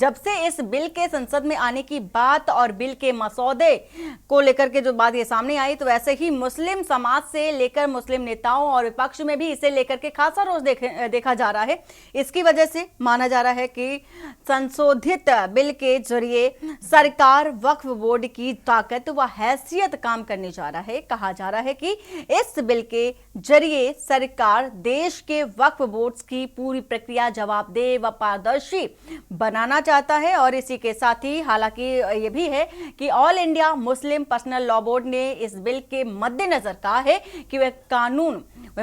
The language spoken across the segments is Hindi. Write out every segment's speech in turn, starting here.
जब से इस बिल के संसद में आने की बात और बिल के मसौदे को लेकर के जो बात ये सामने आई, तो वैसे ही मुस्लिम समाज से लेकर मुस्लिम नेताओं और विपक्ष में भी इसे लेकर के खासा रोष देखा जा रहा है। इसकी वजह से माना जा रहा है कि संशोधित बिल के जरिए सरकार वक्फ बोर्ड की ताकत व हैसियत काम करने जा रहा है। कहा जा रहा है कि इस बिल के जरिए सरकार देश के वक्फ बोर्ड की पूरी प्रक्रिया जवाबदेह व पारदर्शी बनाना चाहता है। और इसी के साथ ही हालांकि ये भी है कि all India Muslim personal law board ने इस बिल के मद्देनजर कहा है कि वह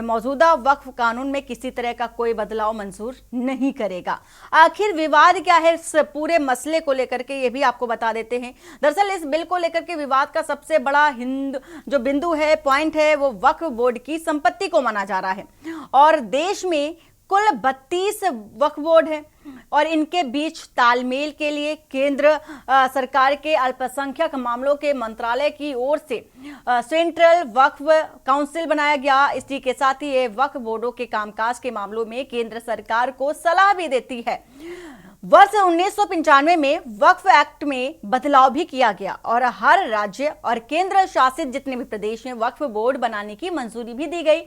मौजूदा वक्फ कानून में किसी तरह का कोई बदलाव मंजूर नहीं करेगा। आखिर विवाद क्या है इस पूरे मसले को लेकर के, ये भी आपको बता देते हैं। दरअसल इस बिल को लेकर के विवाद का सबसे बड़ा जो बिंदु है, पॉइंट है, वो वक्फ बोर्ड की संपत्ति को माना जा रहा है। और देश में कुल 32 वक्फ बोर्ड है और इनके बीच तालमेल के लिए केंद्र सरकार के अल्पसंख्यक मामलों के मंत्रालय की ओर से सेंट्रल वक्फ काउंसिल बनाया गया। इसी के साथ ही ये वक्फ बोर्डों के कामकाज के मामलों में केंद्र सरकार को सलाह भी देती है। वर्ष 1995 में वक्फ एक्ट में बदलाव भी किया गया और हर राज्य और केंद्र शासित जितने भी प्रदेश में वक्फ बोर्ड बनाने की मंजूरी भी दी गई।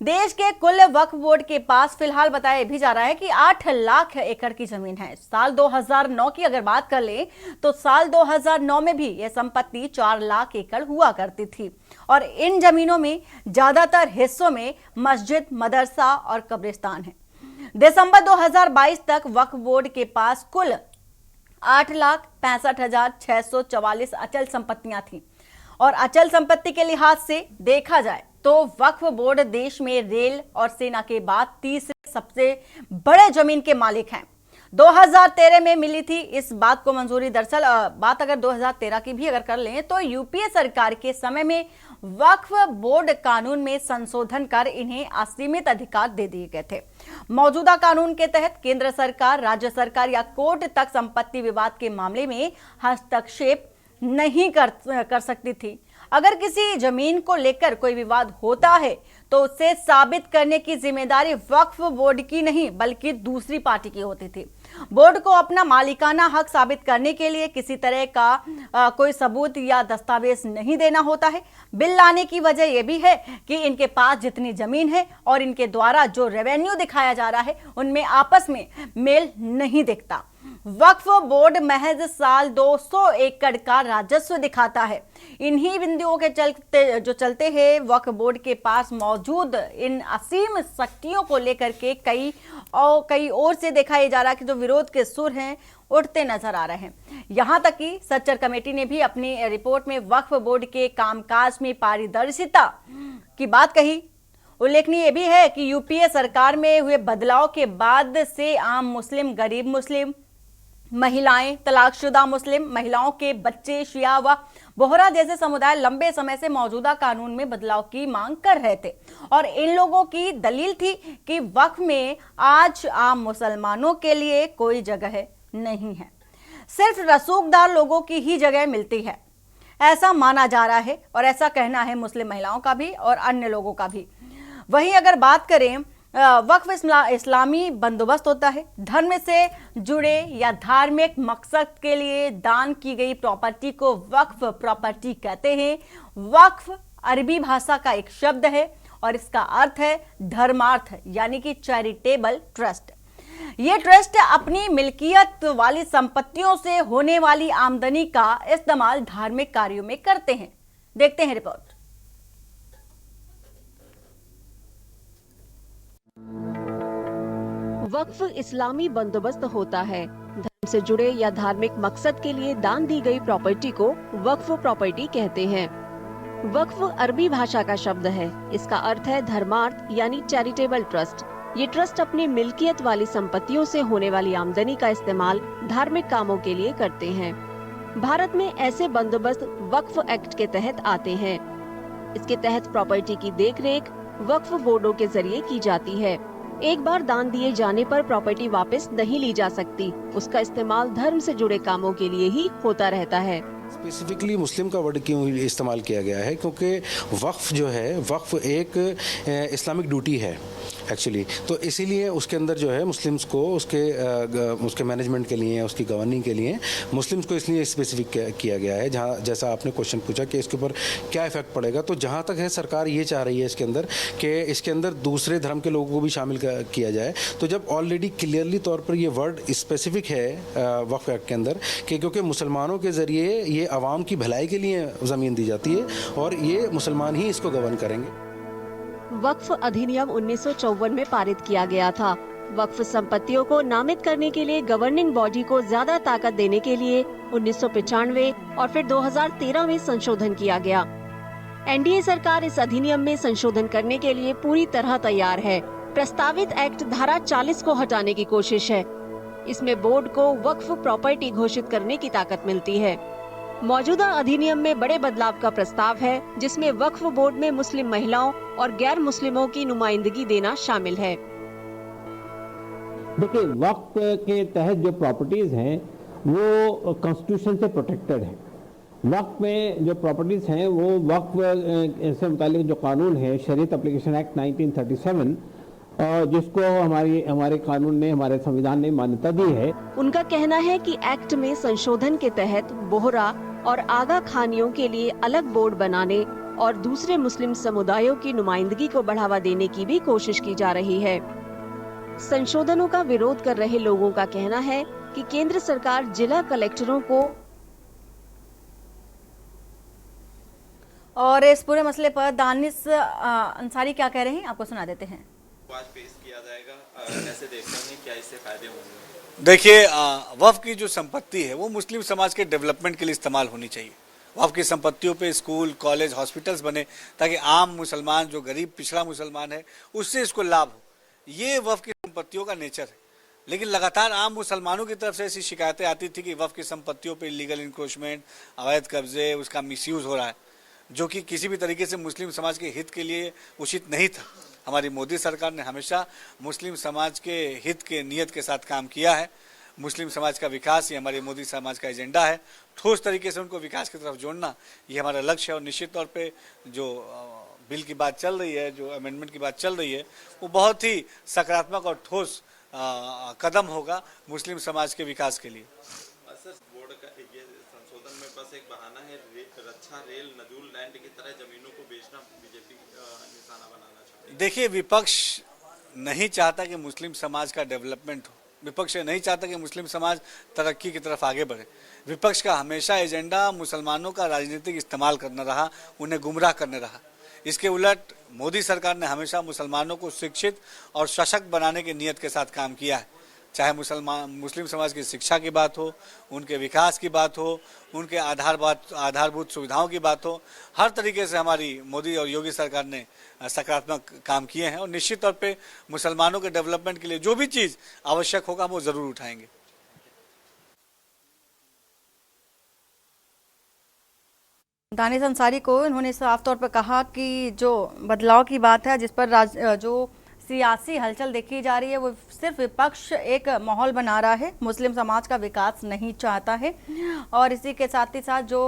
देश के कुल वक्फ बोर्ड के पास फिलहाल बताया भी जा रहा है कि 8 लाख एकड़ की जमीन है। साल 2009 की अगर बात कर ले तो साल 2009 में भी यह संपत्ति 4 लाख एकड़ हुआ करती थी और इन जमीनों में ज्यादातर हिस्सों में मस्जिद, मदरसा और कब्रिस्तान है। दिसंबर 2022 तक वक्फ बोर्ड के पास कुल 8,65,644 अचल संपत्तियां थी और अचल संपत्ति के लिहाज से देखा जाए तो वक्फ बोर्ड देश में रेल और सेना के बाद तीसरे सबसे बड़े जमीन के मालिक हैं। 2013 में मिली थी इस बात को मंजूरी। दरअसल बात अगर 2013 की भी अगर कर लें तो यूपीए सरकार के समय में वक्फ बोर्ड कानून में संशोधन कर इन्हें असीमित अधिकार दे दिए गए थे। मौजूदा कानून के तहत केंद्र सरकार, राज्य सरकार या कोर्ट तक संपत्ति विवाद के मामले में हस्तक्षेप नहीं कर सकती थी। अगर किसी जमीन को लेकर कोई विवाद होता है तो उसे साबित करने की जिम्मेदारी वक्फ बोर्ड की नहीं बल्कि दूसरी पार्टी की होती थी। बोर्ड को अपना मालिकाना हक साबित करने के लिए किसी तरह का कोई सबूत या दस्तावेज नहीं देना होता है। बिल लाने की वजह यह भी है कि इनके पास जितनी जमीन है और इनके द्वारा जो रेवेन्यू दिखाया जा रहा है उनमें आपस में मेल नहीं दिखता। वक्फ बोर्ड महज साल 200 एकड़ का राजस्व दिखाता है। इन्हीं बिंदुओं के चलते हैं वक्फ बोर्ड के पास मौजूद इन असीम शक्तियों को लेकर के कई ओर से देखा जा रहा है कि जो विरोध के सुर हैं उठते नजर आ रहे हैं। यहां तक कि सच्चर कमेटी ने भी अपनी रिपोर्ट में वक्फ बोर्ड के कामकाज में पारदर्शिता की बात कही। उल्लेखनीय भी है कि यूपीए सरकार में हुए बदलाव के बाद से आम मुस्लिम, गरीब मुस्लिम, महिलाएं, तलाकशुदा मुस्लिम, महिलाओं के बच्चे, शिया व बोहरा जैसे समुदाय लंबे समय से मौजूदा कानून में बदलाव की मांग कर रहे थे और इन लोगों की दलील थी कि वक्फ में आज आम मुसलमानों के लिए कोई जगह नहीं है, सिर्फ रसूखदार लोगों की ही जगह मिलती है। ऐसा माना जा रहा है और ऐसा कहना है मुस्लिम महिलाओं का भी और अन्य लोगों का भी। वहीं अगर बात करें वक्फ इस्लामी बंदोबस्त होता है। धर्म से जुड़े या धार्मिक मकसद के लिए दान की गई प्रॉपर्टी को वक्फ प्रॉपर्टी कहते हैं। वक्फ अरबी भाषा का एक शब्द है और इसका अर्थ है धर्मार्थ यानी कि चैरिटेबल ट्रस्ट। ये ट्रस्ट अपनी मिल्कियत वाली संपत्तियों से होने वाली आमदनी का इस्तेमाल धार्मिक कार्यों में करते हैं। देखते हैं रिपोर्ट। वक्फ इस्लामी बंदोबस्त होता है। धर्म से जुड़े या धार्मिक मकसद के लिए दान दी गई प्रॉपर्टी को वक्फ प्रॉपर्टी कहते हैं। वक्फ अरबी भाषा का शब्द है। इसका अर्थ है धर्मार्थ यानी चैरिटेबल ट्रस्ट। ये ट्रस्ट अपनी मिल्कियत वाली संपत्तियों से होने वाली आमदनी का इस्तेमाल धार्मिक कामों के लिए करते हैं। भारत में ऐसे बंदोबस्त वक्फ एक्ट के तहत आते हैं। इसके तहत प्रॉपर्टी की देखरेख वक्फ बोर्डों के जरिए की जाती है। एक बार दान दिए जाने पर प्रॉपर्टी वापस नहीं ली जा सकती। उसका इस्तेमाल धर्म से जुड़े कामों के लिए ही होता रहता है। स्पेसिफिकली मुस्लिम का वर्ड क्यों इस्तेमाल किया गया है? क्योंकि वक्फ जो है, वक्फ एक इस्लामिक ड्यूटी है। एक्चुअली। तो इसीलिए उसके अंदर जो है मुस्लिम्स को उसके मैनेजमेंट के लिए, उसकी गवर्निंग के लिए मुस्लिम्स को इसलिए स्पेसिफिक किया गया है। जहाँ जैसा आपने क्वेश्चन पूछा कि इसके ऊपर क्या इफेक्ट पड़ेगा, तो जहाँ तक है सरकार ये चाह रही है इसके अंदर कि इसके अंदर दूसरे धर्म के लोगों को भी शामिल किया जाए। तो जब ऑलरेडी क्लियरली तौर पर ये वर्ड स्पेसिफिक है वक्फ एक्ट के अंदर कि क्योंकि मुसलमानों के ज़रिए ये आवाम की भलाई के लिए ज़मीन दी जाती है और ये मुसलमान ही इसको गवर्न करेंगे। वक्फ अधिनियम 1954 में पारित किया गया था। वक्फ संपत्तियों को नामित करने के लिए गवर्निंग बॉडी को ज्यादा ताकत देने के लिए 1995 और फिर 2013 में संशोधन किया गया। एनडीए सरकार इस अधिनियम में संशोधन करने के लिए पूरी तरह तैयार है। प्रस्तावित एक्ट धारा 40 को हटाने की कोशिश है। इसमें बोर्ड को वक्फ प्रॉपर्टी घोषित करने की ताकत मिलती है। मौजूदा अधिनियम में बड़े बदलाव का प्रस्ताव है, जिसमें वक्फ बोर्ड में मुस्लिम महिलाओं और गैर मुस्लिमों की नुमाइंदगी देना शामिल है। देखिए, वक्फ के तहत जो प्रॉपर्टीज हैं वो कॉन्स्टिट्यूशन से प्रोटेक्टेड है। वक्फ में जो प्रॉपर्टीज हैं वो वक्फ से मुतालिक जो कानून है, शरीयत एप्लीकेशन एक्ट 1937, जिसको हमारे कानून ने, हमारे संविधान ने मान्यता दी है। उनका कहना है कि एक्ट में संशोधन के तहत बोहरा और आगा खानियों के लिए अलग बोर्ड बनाने और दूसरे मुस्लिम समुदायों की नुमाइंदगी को बढ़ावा देने की भी कोशिश की जा रही है। संशोधनों का विरोध कर रहे लोगों का कहना है कि केंद्र सरकार जिला कलेक्टरों को और इस पूरे मसले पर दानिश अंसारी क्या कह रहे हैं, आपको सुना देते हैं। आज पेश किया जाएगा, कैसे देखते हैं, क्या इससे फायदे होंगे? देखिए, वक्फ की जो संपत्ति है वो मुस्लिम समाज के डेवलपमेंट के लिए इस्तेमाल होनी चाहिए। वक्फ की संपत्तियों पे स्कूल, कॉलेज, हॉस्पिटल्स बने ताकि आम मुसलमान, जो गरीब पिछड़ा मुसलमान है, उससे इसको लाभ हो। ये वक्फ की संपत्तियों का नेचर है। लेकिन लगातार आम मुसलमानों की तरफ से ऐसी शिकायतें आती थी कि वक्फ की संपत्तियों पर इलीगल इंक्रोचमेंट, अवैध कब्जे, उसका मिसयूज हो रहा है, जो कि किसी भी तरीके से मुस्लिम समाज के हित के लिए उचित नहीं था। हमारी मोदी सरकार ने हमेशा मुस्लिम समाज के हित के नियत के साथ काम किया है। मुस्लिम समाज का विकास ये हमारी मोदी समाज का एजेंडा है। ठोस तरीके से उनको विकास की तरफ जोड़ना ये हमारा लक्ष्य है। और निश्चित तौर पे जो बिल की बात चल रही है, जो अमेंडमेंट की बात चल रही है, वो बहुत ही सकारात्मक और ठोस कदम होगा मुस्लिम समाज के विकास के लिए। सर, बोर्ड का ये संशोधन में बस एक बहाना है, रक्षा, रेल, नजूल लैंड की तरह जमीनों को बेचना बीजेपी निशाना बनाना चाहती है। देखिए, विपक्ष नहीं चाहता कि मुस्लिम समाज का डेवलपमेंट हो। विपक्ष नहीं चाहता कि मुस्लिम समाज तरक्की की तरफ आगे बढ़े। विपक्ष का हमेशा एजेंडा मुसलमानों का राजनीतिक इस्तेमाल करना रहा, उन्हें गुमराह करने रहा। इसके उलट मोदी सरकार ने हमेशा मुसलमानों को शिक्षित और सशक्त बनाने की नीयत के साथ काम किया है। चाहे मुस्लिम समाज की शिक्षा की बात हो, उनके विकास की बात हो, उनके आधारभूत सुविधाओं की बात हो, हर तरीके से हमारी मोदी और योगी सरकार ने सकारात्मक काम किए हैं। और निश्चित तौर पे मुसलमानों के डेवलपमेंट के लिए जो भी चीज़ आवश्यक होगा वो ज़रूर उठाएंगे। दानिश अंसारी को इन्होंने साफ तौर पर कहा कि जो बदलाव की बात है, जिस पर जो सियासी हलचल देखी जा रही है, वो सिर्फ विपक्ष एक माहौल बना रहा है, मुस्लिम समाज का विकास नहीं चाहता है। और इसी के साथ ही साथ जो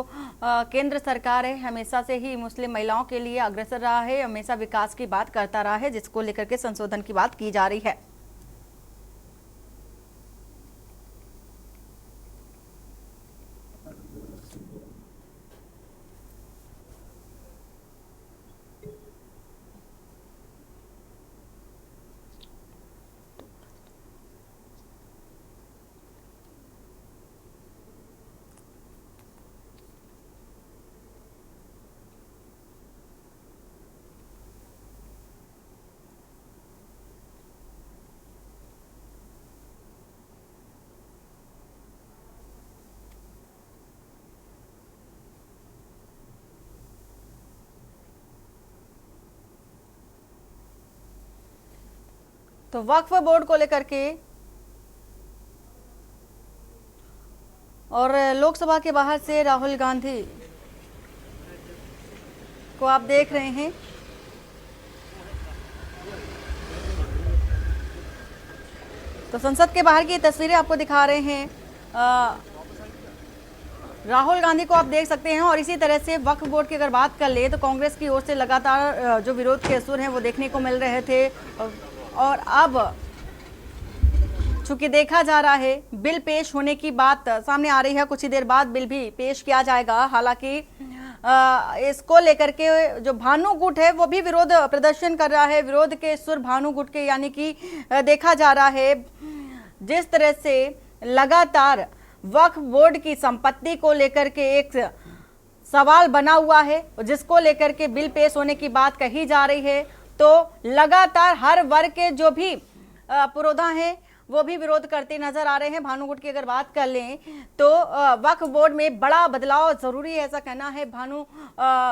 केंद्र सरकार है, हमेशा से ही मुस्लिम महिलाओं के लिए अग्रसर रहा है, हमेशा विकास की बात करता रहा है, जिसको लेकर के संशोधन की बात की जा रही है। तो वक्फ बोर्ड को लेकर के और लोकसभा के बाहर से राहुल गांधी को आप देख रहे हैं। तो संसद के बाहर की तस्वीरें आपको दिखा रहे हैं। राहुल गांधी को आप देख सकते हैं। और इसी तरह से वक्फ बोर्ड की अगर बात कर ले तो कांग्रेस की ओर से लगातार जो विरोध के सुर हैं वो देखने को मिल रहे थे। और अब चूंकि देखा जा रहा है बिल पेश होने की बात सामने आ रही है, कुछ ही देर बाद बिल भी पेश किया जाएगा। हालांकि इसको लेकर के जो भानु गुट है वो भी विरोध प्रदर्शन कर रहा है। विरोध के सुर भानु गुट के, यानी कि देखा जा रहा है जिस तरह से लगातार वक्फ बोर्ड की संपत्ति को लेकर के एक सवाल बना हुआ है, जिसको लेकर के बिल पेश होने की बात कही जा रही है, तो लगातार हर वर्ग के जो भी पुरोधा हैं वो भी विरोध करते नजर आ रहे हैं। भानु गुट की अगर बात कर लें तो वक्फ बोर्ड में बड़ा बदलाव जरूरी है, ऐसा कहना है भानु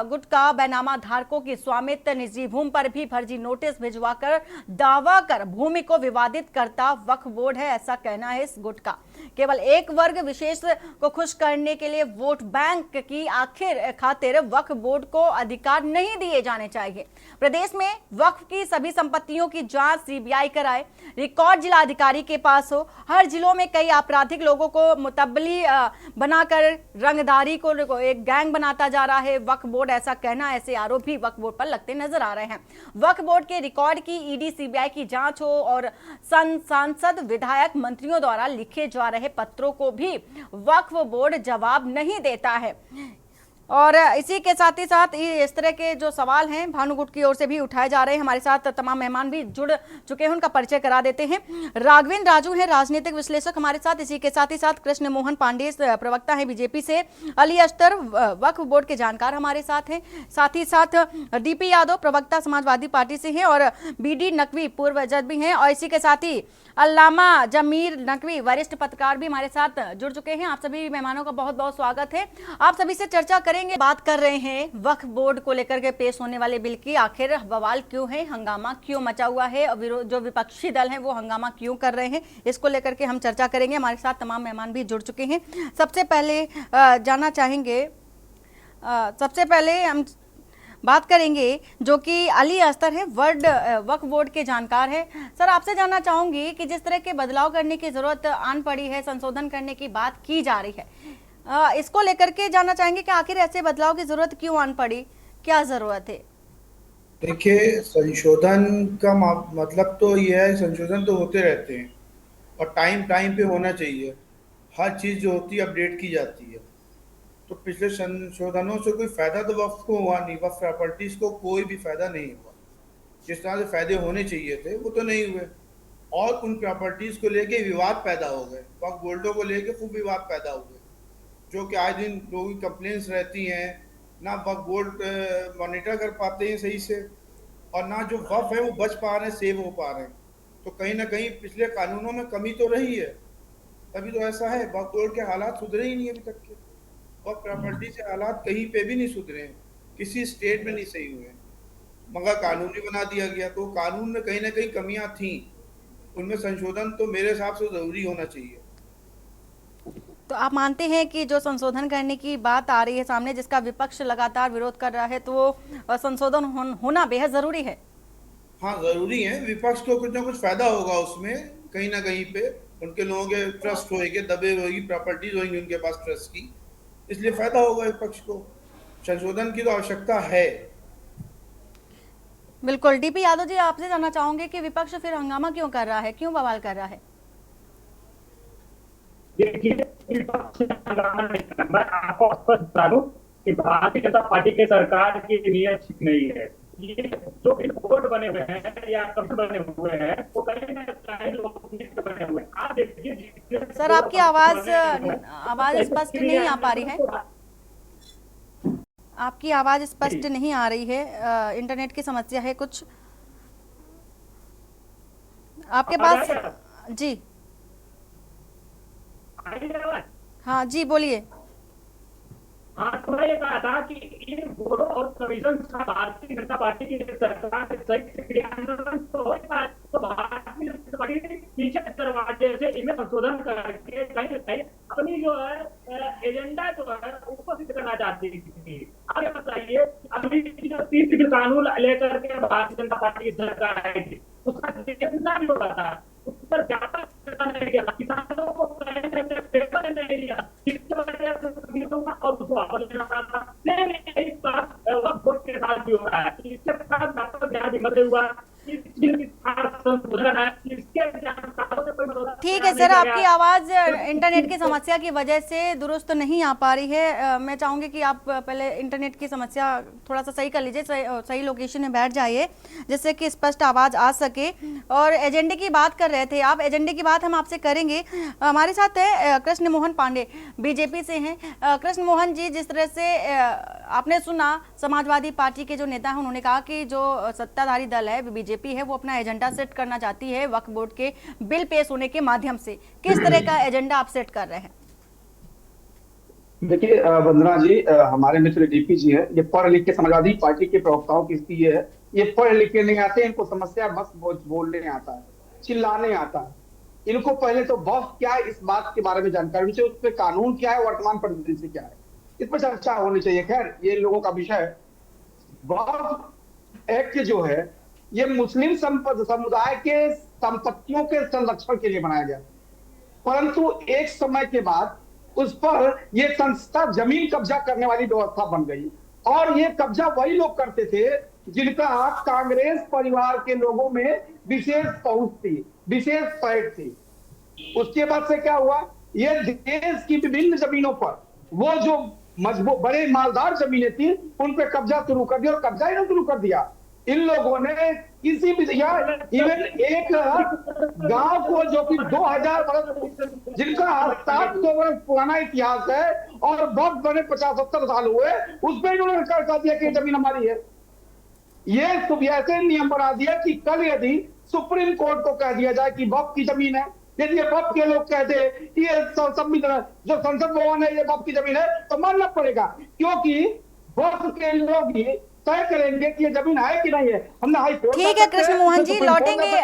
गुट का। बैनामा धारकों की स्वामित्व निजी भूमि पर भी फर्जी नोटिस भिजवाकर दावा कर भूमि को विवादित करता वक्फ बोर्ड है, ऐसा कहना है इस गुट का। केवल एक वर्ग विशेष को खुश करने के लिए वोट बैंक की आखिर खातिर वक्फ बोर्ड को अधिकार नहीं दिए जाने चाहिए। प्रदेश में वक्फ की सभी संपत्तियों की जांच सीबीआई कराए, रिकॉर्ड जिला अधिकारी के पास हो। हर जिलों में कई आपराधिक लोगों को मुतब्बली बनाकर रंगदारी को एक गैंग बनाता जा रहा है वक्फ बोर्ड, ऐसा कहना, ऐसे आरोप भी वक्फ बोर्ड पर लगते नजर आ रहे हैं। वक्फ बोर्ड के रिकॉर्ड की ईडी सीबीआई की जांच हो और सांसद विधायक मंत्रियों द्वारा लिखे जा रहे पत्रों को भी वक्फ बोर्ड जवाब नहीं देता है। और इसी के साथ ही साथ इस तरह के जो सवाल हैं भानु गुट की ओर से भी उठाए जा रहे हैं। हमारे साथ तमाम मेहमान भी जुड़ चुके हैं, उनका परिचय करा देते हैं। राघवेंद्र राजू हैं राजनीतिक विश्लेषक हमारे साथ, इसी के साथ ही साथ कृष्ण मोहन पांडे प्रवक्ता हैं बीजेपी से, अली अख्तर वक्फ बोर्ड के जानकार हमारे साथ हैं, साथ ही साथ डीपी यादव प्रवक्ता समाजवादी पार्टी से हैं और बीडी नकवी पूर्व जज भी हैं, और इसी के साथ ही अल्लामा जमीर नकवी वरिष्ठ पत्रकार भी हमारे साथ जुड़ चुके हैं। आप सभी मेहमानों का बहुत बहुत स्वागत है। आप सभी से चर्चा करेंगे, बात कर रहे हैं वक्फ बोर्ड को लेकर के पेश होने वाले बिल की। आखिर बवाल क्यों है, हंगामा क्यों मचा हुआ है, जो विपक्षी दल हैं वो हंगामा क्यों कर रहे हैं, इसको लेकर के हम चर्चा करेंगे। हमारे साथ तमाम मेहमान भी जुड़ चुके हैं। सबसे पहले जानना चाहेंगे, सबसे पहले हम बात करेंगे जो कि अली अख्तर है, वक्फ बोर्ड के जानकार है। सर, आपसे जानना चाहूंगी कि जिस तरह के बदलाव करने की जरूरत आन पड़ी है, संशोधन करने की बात की जा रही है, इसको लेकर के जानना चाहेंगे कि आखिर ऐसे बदलाव की जरूरत क्यों आन पड़ी, क्या जरूरत है? देखिए, संशोधन का मतलब तो यह है, संशोधन तो होते रहते हैं और टाइम पे होना चाहिए। हर चीज़ जो होती है अपडेट की जाती है। तो पिछले संशोधनों से कोई फायदा तो वक्फ को हुआ नहीं, वक्फ प्रॉपर्टीज को कोई भी फायदा नहीं हुआ। जिस तरह से फायदे होने चाहिए थे वो तो नहीं हुए, और उन प्रॉपर्टीज को लेके विवाद पैदा हो गए, वक्फ बोर्डों को लेके खूब विवाद पैदा हुए, जो कि आज दिन लोगों की कंप्लेंट्स रहती हैं। ना वक्फ बोर्ड मॉनिटर कर पाते हैं सही से, और ना जो वक्फ है वो बच पा रहे हैं, सेव हो पा रहे हैं। तो कहीं ना कहीं पिछले कानूनों में कमी तो रही है, तभी तो ऐसा है। वक्फ बोर्ड के हालात सुधरे ही नहीं अभी तक के, और प्रॉपर्टी से हालात कहीं पे भी नहीं सुधरे, किसी स्टेट में नहीं सही हुए, मगर कानूनी बना दिया गया। तो कानून में कहीं ना कहीं कमियां थी, उनमें संशोधन तो मेरे हिसाब से जरूरी होना चाहिए। तो आप मानते हैं कि जो संशोधन करने की बात आ रही है सामने, जिसका विपक्ष लगातार विरोध कर रहा है, तो वो संशोधन होना बेहद जरूरी है? हाँ, जरूरी है। विपक्ष को कुछ ना कुछ फायदा होगा उसमें, कहीं ना कहीं पे उनके लोगों के ट्रस्ट होएंगे, दबे होगी प्रॉपर्टीज होंगी उनके पास ट्रस्ट की, इसलिए फायदा होगा विपक्ष को। संशोधन की तो आवश्यकता है। बिल्कुल। डीपी यादव जी, आपसे जानना चाहूंगे कि विपक्ष फिर हंगामा क्यों कर रहा है, क्यों बवाल कर रहा है? देखिए, विपक्ष हंगामा नहीं कर रहा। मैं आपको स्पष्ट बता दूं कि भारतीय जनता पार्टी की सरकार की नीयत ठीक नहीं है। ये जो बोर्ड बने हुए हैं या कमिटी बने हुए हैं वो कहीं ना कहीं लोग बने हुए हैं। आप देखिए सर, आपकी आवाज स्पष्ट नहीं आ पा रही है, आपकी आवाज स्पष्ट नहीं आ रही है, इंटरनेट की समस्या है कुछ आपके पास? जी हाँ जी, बोलिए। हाँ, तो मैं ये कहा था कि इन बोर्डों और कमीशन का भारतीय जनता पार्टी की सरकार से संयुक्त क्रियान्वयन तो हो पाए, तो भारतीय जनता पार्टी पीछे दरवाजे से इनमें संशोधन करके कहीं ना कहीं अपनी जो है एजेंडा जो है उसको सिद्ध करना चाहती थी। आप ये बताइए, अभी जो 30 सिविल कानून लेकर के भारतीय जनता पार्टी की सरकार आएगी, उसका कितना भी होगा था, उस पर ज्यादा नहीं किया, किसानों को पेपर नहीं दिया, और उसको वापस लेना पड़ा था। नहीं, एक बात वक्फ बोर्ड के साथ भी हो रहा है। इसके साथ डॉक्टर बिहार विमल हुआ, इस संशोधन है, इसके जानकारों से कोई भरोसा ठीक है नहीं सर, किया आपकी गया। आवाज इंटरनेट की समस्या की वजह से दुरुस्त नहीं आ पा रही है। मैं चाहूंगी कि आप पहले इंटरनेट की समस्या थोड़ा सा सही कर लीजिए, सही लोकेशन में बैठ जाइए जिससे कि स्पष्ट आवाज आ सके। और एजेंडे की बात कर रहे थे आप, एजेंडे की बात हम आपसे करेंगे। हमारे साथ है कृष्ण मोहन पांडे, बीजेपी से हैं। कृष्ण मोहन जी, जिस तरह से आपने सुना समाजवादी पार्टी के जो नेता हैं उन्होंने कहा कि जो सत्ताधारी दल है बीजेपी है वो अपना एजेंडा सेट करना चाहती है वक्फ बोर्ड के बिल पेश होने के माध्यम से। किस तरह का एजेंडा आप सेट कर रहे हैं? देखिए वंदना जी, हमारे मित्र डीपी जी हैं, ये पढ़ लिख के समाजवादी पार्टी के प्रवक्ताओं की स्थिति ये है, ये पढ़ लिख के नहीं आते, इनको समस्या बस बोलने आता है, चिल्लाने आता है। इनको पहले तो वक्फ क्या है इस बात के बारे में जानकारी चाहिए, उस पर कानून क्या है, वर्तमान परिस्थिति क्या है, इस पर चर्चा होनी चाहिए। खैर ये लोगों का विषय है। वक्फ एक्ट जो है ये मुस्लिम समुदाय के संपत्तियों के संरक्षण के लिए बनाया गया, परंतु एक समय के बाद उस पर यह संस्था जमीन कब्जा करने वाली व्यवस्था बन गई, और ये कब्जा वही लोग करते थे जिनका कांग्रेस परिवार के लोगों में विशेष पहुंच थी, विशेष पैठ थी। उसके बाद से क्या हुआ, ये देश की विभिन्न जमीनों पर वो जो मजबूत बड़े मालदार जमीनें थी उन पे कब्जा शुरू कर दिया, और कब्जा ही शुरू कर दिया इन लोगों ने। किसी भी इवन एक गांव को जो कि 2000 वर्ष, जिनका 700 वर्ष पुराना इतिहास है और वक्त बने 50-70 साल हुए, उस पर इन्होंने कर दिया कि जमीन हमारी है। ये ऐसे नियम बना दिया कि कल यदि सुप्रीम कोर्ट को कह दिया जाए कि वक्फ की जमीन है, यदि ये वक्फ के लोग कहते कि ये संविधान जो संसद भवन है ये वक्फ की जमीन है, तो मानना पड़ेगा, क्योंकि वक्फ के लोग ही तय करेंगे कि ये जमीन है कि नहीं है। हमने हाई कोर्ट, ठीक है कृष्ण मोहन जी,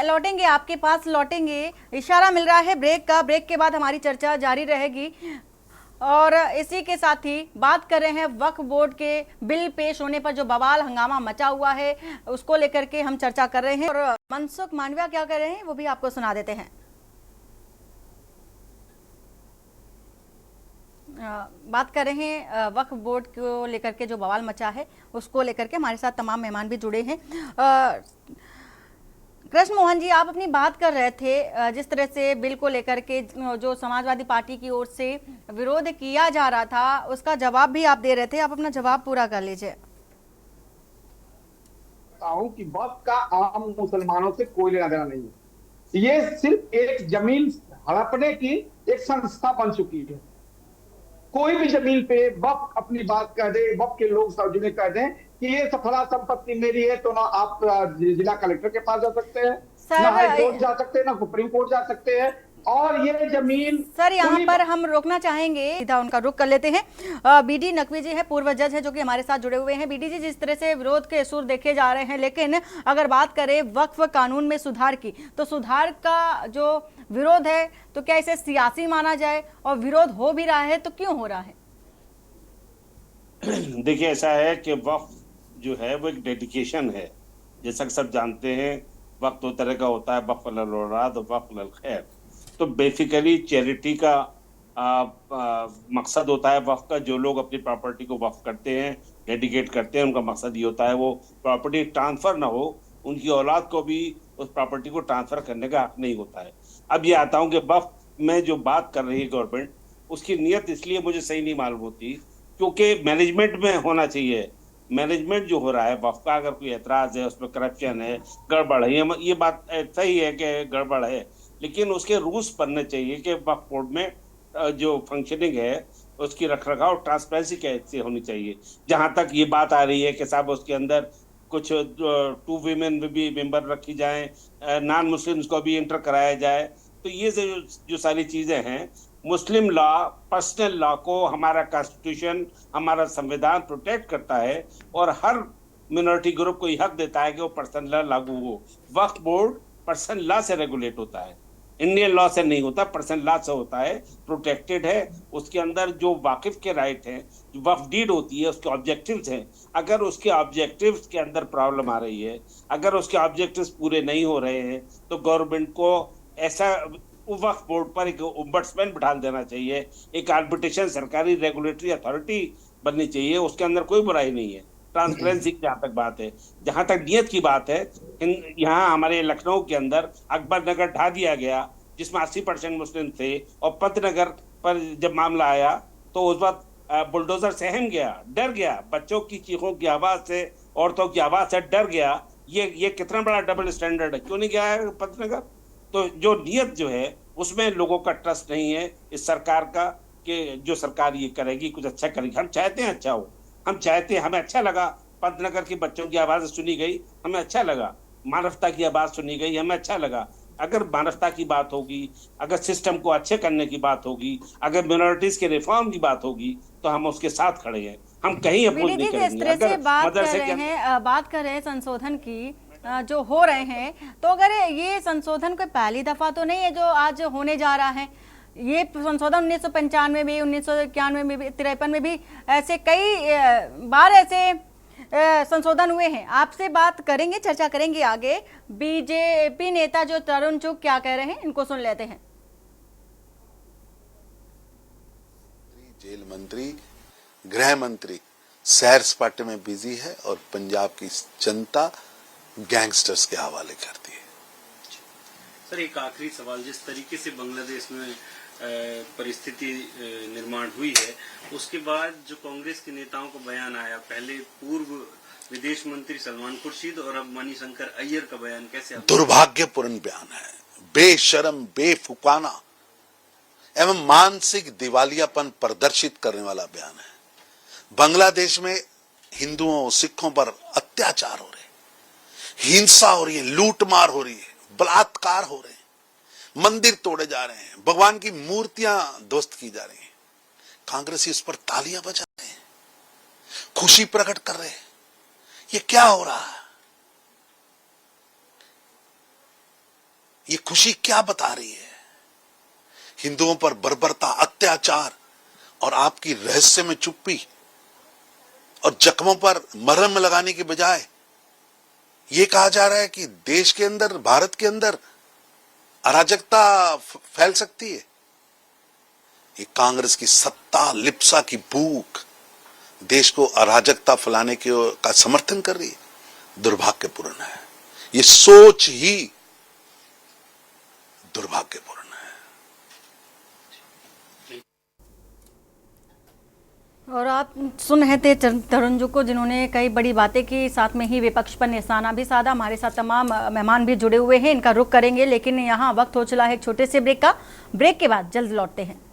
लौटेंगे आपके पास, लौटेंगे। इशारा मिल रहा है ब्रेक का, ब्रेक के बाद हमारी चर्चा जारी रहेगी। और इसी के साथ ही बात कर रहे हैं वक्फ बोर्ड के बिल पेश होने पर जो बवाल हंगामा मचा हुआ है उसको लेकर के हम चर्चा कर रहे हैं। और मनसुख मांडविया क्या कर रहे हैं वो भी आपको सुना देते हैं। बात कर रहे हैं वक्फ बोर्ड को लेकर के जो बवाल मचा है उसको लेकर के। हमारे साथ तमाम मेहमान भी जुड़े हैं। कृष्ण मोहन जी, आप अपनी बात कर रहे थे जिस तरह से बिल को लेकर के जो समाजवादी पार्टी की ओर से विरोध किया जा रहा था उसका जवाब भी आप दे रहे थे, आप अपना जवाब पूरा कर लीजिए। कि वक्फ का आम मुसलमानों से कोई लेना देना नहीं है, ये सिर्फ एक जमीन हड़पने की एक संस्था बन चुकी है। कोई भी जमीन पे वक्फ अपनी बात कह दे, वक्फ के लोग सार्वजनिक कह दें कि ये सफला संपत्ति मेरी है, तो ना आप जिला कलेक्टर के पास जा सकते हैं, ना हाई कोर्ट जा सकते हैं, ना सुप्रीम कोर्ट जा सकते हैं। और ये जमीन सर यहाँ पर हम रोकना चाहेंगे, सीधा उनका रुख कर लेते हैं। बीडी नकवी जी है, पूर्व जज है जो कि हमारे साथ जुड़े हुए हैं। बीडी जी, जिस तरह से विरोध के सुर देखे जा रहे हैं, लेकिन अगर बात करें वक्फ कानून में सुधार की, तो सुधार का जो विरोध है तो क्या इसे सियासी माना जाए, और विरोध हो भी रहा है तो क्यों हो रहा है? देखिए ऐसा है कि वक्फ जो है वो एक डेडिकेशन है, जैसा कि सब जानते हैं। वक्त दो तरह का होता है, वक्फ अल औलाद और वक्फ अल खैर। तो बेसिकली चैरिटी का मकसद होता है वक्फ का। जो लोग अपनी प्रॉपर्टी को वक्फ करते हैं, डेडिकेट करते हैं, उनका मकसद ये होता है वो प्रॉपर्टी ट्रांसफर ना हो, उनकी औलाद को भी उस प्रॉपर्टी को ट्रांसफर करने का हक नहीं होता है। अब ये आता हूँ कि वक्फ में जो बात कर रही है गवर्नमेंट, उसकी नीयत इसलिए मुझे सही नहीं मालूम होती क्योंकि मैनेजमेंट में होना चाहिए। मैनेजमेंट जो हो रहा है वक्फ का, अगर कोई एतराज है, उसमें करप्शन है, गड़बड़ है, ये बात सही है कि गड़बड़ है, लेकिन उसके रूल्स बनने चाहिए कि वक्फ बोर्ड में जो फंक्शनिंग है उसकी रखरखाव ट्रांसपेरेंसी कैसे होनी चाहिए। जहां तक ये बात आ रही है कि साहब उसके अंदर कुछ 2 वीमेन भी मेंबर रखी जाएं, नॉन मुस्लिम्स को भी इंटर कराया जाए, तो ये जो सारी चीजें हैं, मुस्लिम लॉ, पर्सनल लॉ को हमारा कॉन्स्टिट्यूशन, हमारा संविधान प्रोटेक्ट करता है और हर मिनोरिटी ग्रुप को ये हक देता है कि वो पर्सनल लॉ लागू हो। वक्फ बोर्ड पर्सनल लॉ से रेगुलेट होता है, इंडियन लॉ से नहीं होता, पर्सनल लॉ से होता है, प्रोटेक्टेड है। उसके अंदर जो वाकिफ के राइट हैं, वक्फ डीड होती है, उसके ऑब्जेक्टिव्स हैं। अगर उसके ऑब्जेक्टिव्स के अंदर प्रॉब्लम आ रही है, अगर उसके ऑब्जेक्टिव्स पूरे नहीं हो रहे हैं, तो गवर्नमेंट को ऐसा वक्फ बोर्ड पर एक ओम्बड्समैन बिठा देना चाहिए, एक आर्बिट्रेशन सरकारी रेगुलेटरी अथॉरिटी बननी चाहिए। उसके अंदर कोई बुराई नहीं है, ट्रांसपेरेंसी की जहां तक बात है, जहां तक नियत की बात है, यहाँ हमारे लखनऊ के अंदर अकबर नगर ढा दिया गया जिसमें 80% मुस्लिम थे, और पंतनगर पर जब मामला आया तो उस वक्त बुलडोजर सहम गया, डर गया, बच्चों की चीखों की आवाज से, औरतों की आवाज से डर गया। ये कितना बड़ा डबल स्टैंडर्ड है, क्यों नहीं गया है पंतनगर? तो जो नियत जो है उसमें लोगों का ट्रस्ट नहीं है इस सरकार का, कि जो सरकार ये करेगी कुछ अच्छा करेगी। हम चाहते हैं अच्छा हो, हम चाहते हैं, हमें अच्छा लगा पंतनगर के बच्चों की आवाज सुनी गई, हमें अच्छा लगा, मानवता की आवाज सुनी गई, हमें अच्छा लगा। अगर मानवता की बात होगी, अगर सिस्टम को अच्छे करने की बात होगी, अगर मिनोरिटीज के रिफॉर्म की बात होगी, तो हम उसके साथ खड़े हैं, हम कहीं अपोज नहीं करेंगे। जिस तरह से बात कर रहे हैं संशोधन की जो हो रहे हैं, तो अगर ये संशोधन कोई पहली दफा तो नहीं है जो आज होने जा रहा है। ये संशोधन 1995 में भी, 1991 में भी, 53 में भी ऐसे कई बार ऐसे संशोधन हुए हैं। आपसे बात करेंगे, चर्चा करेंगे आगे। बीजेपी नेता जो तरुण चुग क्या कह रहे हैं, इनको सुन लेते हैं। जेल मंत्री, गृह मंत्री सैर सपाटे में बिजी है और पंजाब की जनता गैंगस्टर्स के हवाले करती है। सर, एक आखिरी सवाल, जिस तरीके से बांग्लादेश में परिस्थिति निर्माण हुई है, उसके बाद जो कांग्रेस के नेताओं को बयान आया, पहले पूर्व विदेश मंत्री सलमान खुर्शीद और अब मणिशंकर अय्यर का बयान, कैसे दुर्भाग्यपूर्ण बयान है, बेशरम, बेफुकाना एवं मानसिक दिवालियापन प्रदर्शित करने वाला बयान है। बांग्लादेश में हिंदुओं सिखों पर अत्याचार हो रहे, हिंसा हो रही है, लूटमार हो रही है, बलात्कार हो रहे हैं, मंदिर तोड़े जा रहे हैं, भगवान की मूर्तियां ध्वस्त की जा रही हैं। कांग्रेसी इस पर तालियां बजा रहे हैं, खुशी प्रकट कर रहे हैं। ये क्या हो रहा है? ये खुशी क्या बता रही है? हिंदुओं पर बर्बरता, अत्याचार और आपकी रहस्य में चुप्पी और जख्मों पर मरहम लगाने के बजाय ये कहा जा रहा है कि देश के अंदर, भारत के अंदर अराजकता फैल सकती है। ये कांग्रेस की सत्ता लिप्सा की भूख देश को अराजकता फैलाने का समर्थन कर रही है। दुर्भाग्यपूर्ण है, ये सोच ही दुर्भाग्यपूर्ण है। और आप सुन रहे थे तरुण चुग को, जिन्होंने कई बड़ी बातें की, साथ में ही विपक्ष पर निशाना भी साधा। हमारे साथ तमाम मेहमान भी जुड़े हुए हैं, इनका रुख करेंगे, लेकिन यहाँ वक्त हो चला है एक छोटे से ब्रेक का। ब्रेक के बाद जल्द लौटते हैं।